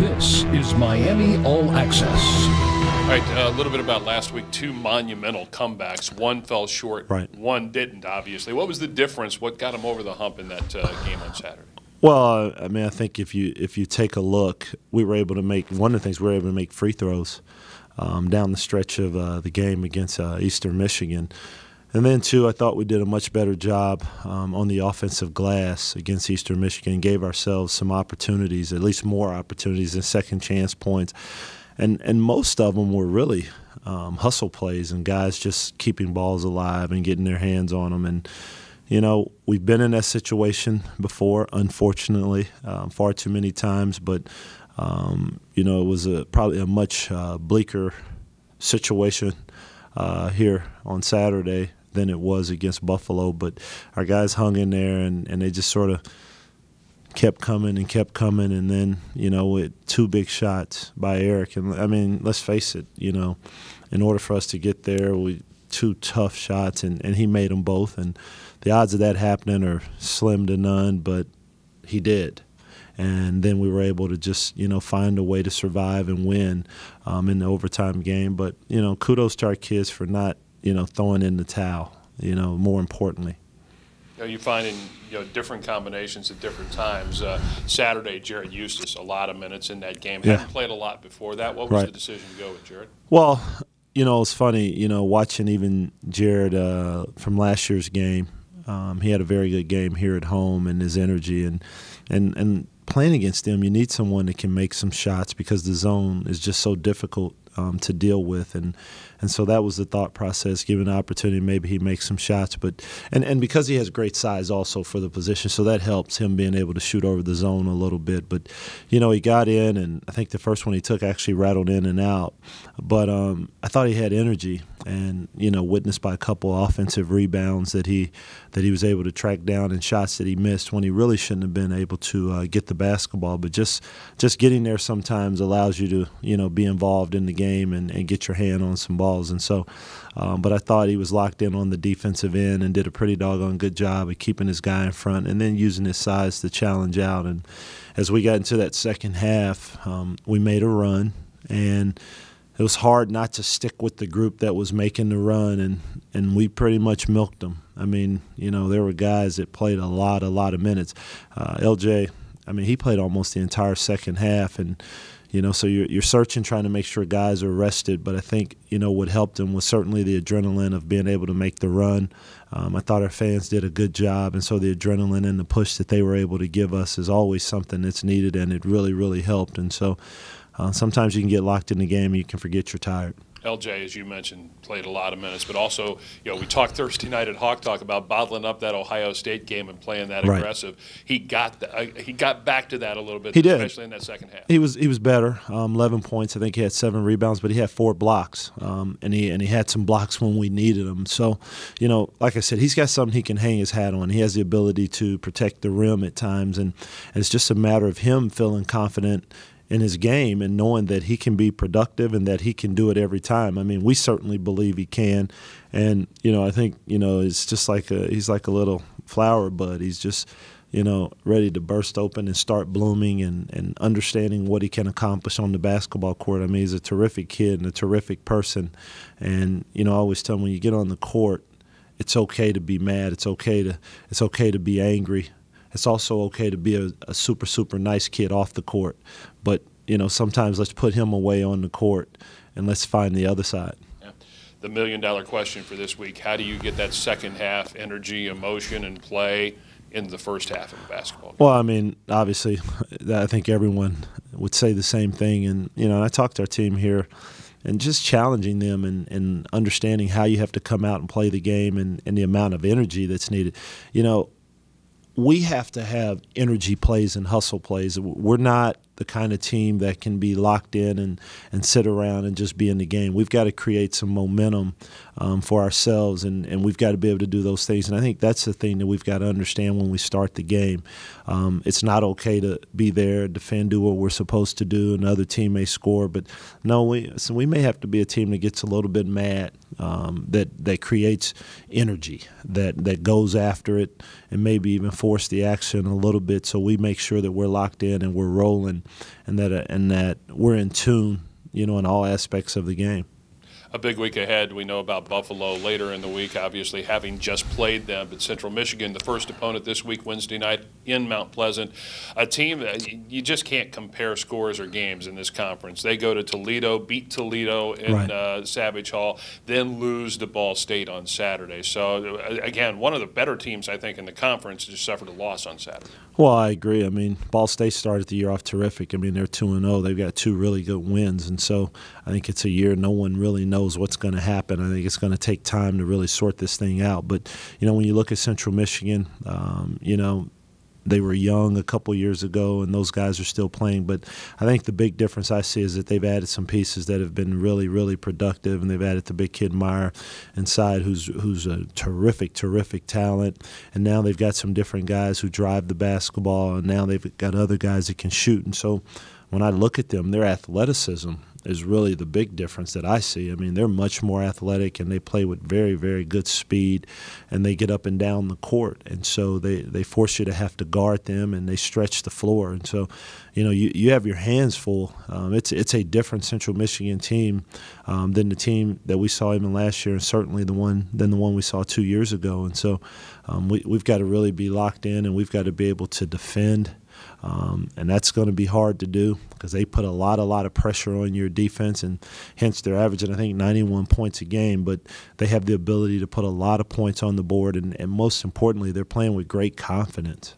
This is Miami All Access. All right, a little bit about last week. Two monumental comebacks. One fell short. Right. One didn't, obviously. What was the difference? What got them over the hump in that game on Saturday? Well, I mean, I think if you take a look, we were able to make one of the things we were able to make free throws down the stretch of the game against Eastern Michigan. And then, too, I thought we did a much better job on the offensive glass against Eastern Michigan, gave ourselves some opportunities, at least more opportunities and second chance points. And most of them were really hustle plays and guys just keeping balls alive and getting their hands on them. And, you know, we've been in that situation before, unfortunately, far too many times. But, you know, it was probably a much bleaker situation here on Saturday than it was against Buffalo. But our guys hung in there, and they just sort of kept coming. And then, you know, with two big shots by Eric. And, I mean, let's face it, you know, in order for us to get there, two tough shots, and he made them both. And the odds of that happening are slim to none, but he did. And then we were able to just, you know, find a way to survive and win in the overtime game. But, you know, kudos to our kids for not, you know, throwing in the towel, you know, more importantly. You know, you're finding, you know, different combinations at different times. Saturday, Jared Eustace, a lot of minutes in that game. Yeah. Hadn't played a lot before that. What was Right. the decision to go with Jared? Well, you know, it's funny, you know, watching even Jared from last year's game. He had a very good game here at home, and his energy and playing against them, you need someone that can make some shots because the zone is just so difficult to deal with, and so that was the thought process. Given the opportunity, maybe he makes some shots, but and because he has great size also for the position, so that helps him being able to shoot over the zone a little bit. But you know, he got in, and I think the first one he took actually rattled in and out. But I thought he had energy, and you know, witnessed by a couple offensive rebounds that he was able to track down, and shots that he missed when he really shouldn't have been able to get the basketball. But just getting there sometimes allows you to, you know, be involved in the game and get your hand on some balls. And so, but I thought he was locked in on the defensive end and did a pretty doggone good job of keeping his guy in front and then using his size to challenge out. And as we got into that second half, we made a run, and it was hard not to stick with the group that was making the run, and we pretty much milked them. I mean, you know, there were guys that played a lot of minutes. LJ, I mean, he played almost the entire second half, and you know, so you're searching, trying to make sure guys are rested. But I think, you know, what helped him was certainly the adrenaline of being able to make the run. I thought our fans did a good job, and so the adrenaline and the push that they were able to give us is always something that's needed, and it really helped. And so sometimes you can get locked in the game and you can forget you're tired. LJ, as you mentioned, played a lot of minutes, but also, you know, we talked Thursday night at Hawk Talk about bottling up that Ohio State game and playing that Right. aggressive. He got back to that a little bit, He did. especially in that second half. He was better. 11 points. I think he had 7 rebounds, but he had 4 blocks, and he had some blocks when we needed them. So, you know, like I said, he's got something he can hang his hat on. He has the ability to protect the rim at times, and it's just a matter of him feeling confident in his game and knowing that he can be productive and that he can do it every time. I mean, we certainly believe he can. And, you know, I think, you know, it's just like he's like a little flower bud. He's just, you know, ready to burst open and start blooming and understanding what he can accomplish on the basketball court. I mean, he's a terrific kid and a terrific person. And, you know, I always tell him when you get on the court, it's okay to be mad. It's okay to be angry. It's also okay to be a super nice kid off the court. But, you know, sometimes let's put him away on the court and let's find the other side. Yeah. The million-dollar question for this week, how do you get that second half energy, emotion, and play in the first half of a basketball game? Well, I mean, obviously, I think everyone would say the same thing. And, you know, I talked to our team here and just challenging them and understanding how you have to come out and play the game and the amount of energy that's needed. You know, we have to have energy plays and hustle plays. We're not the kind of team that can be locked in and sit around and just be in the game. We've got to create some momentum for ourselves, and we've got to be able to do those things. And I think that's the thing that we've got to understand when we start the game. It's not okay to be there, defend, do what we're supposed to do, and the other team may score. But no, we may have to be a team that gets a little bit mad, that creates energy, that goes after it, and maybe even force the action a little bit so we make sure that we're locked in and we're rolling that we're in tune, in all aspects of the game. A big week ahead. We know about Buffalo later in the week, obviously having just played them. But Central Michigan, the first opponent this week, Wednesday night in Mount Pleasant. A team that you just can't compare scores or games in this conference. They go to Toledo, beat Toledo in Savage Hall, then lose to Ball State on Saturday. So, again, one of the better teams, I think, in the conference just suffered a loss on Saturday. Well, I agree. I mean, Ball State started the year off terrific. I mean, they're 2-0. They've got 2 really good wins. And so I think it's a year no one really knows what's going to happen. I think it's going to take time to really sort this thing out. But, when you look at Central Michigan, they were young a couple years ago, and those guys are still playing. But I think the big difference I see is that they've added some pieces that have been really, really productive, and they've added the big kid Meyer inside, who's a terrific, terrific talent. And now they've got some different guys who drive the basketball, and now they've got other guys that can shoot. And so when I look at them, their athleticism is really the big difference that I see. I mean, they're much more athletic, and they play with very, very good speed, and they get up and down the court. And so they force you to have to guard them, and they stretch the floor. And so, you have your hands full. It's a different Central Michigan team than the team that we saw even last year, and certainly the one we saw 2 years ago. And so we've got to really be locked in, and we've got to be able to defend. And that's going to be hard to do because they put a lot of pressure on your defense, and hence they're averaging, I think, 91 points a game. But they have the ability to put a lot of points on the board, and most importantly, they're playing with great confidence.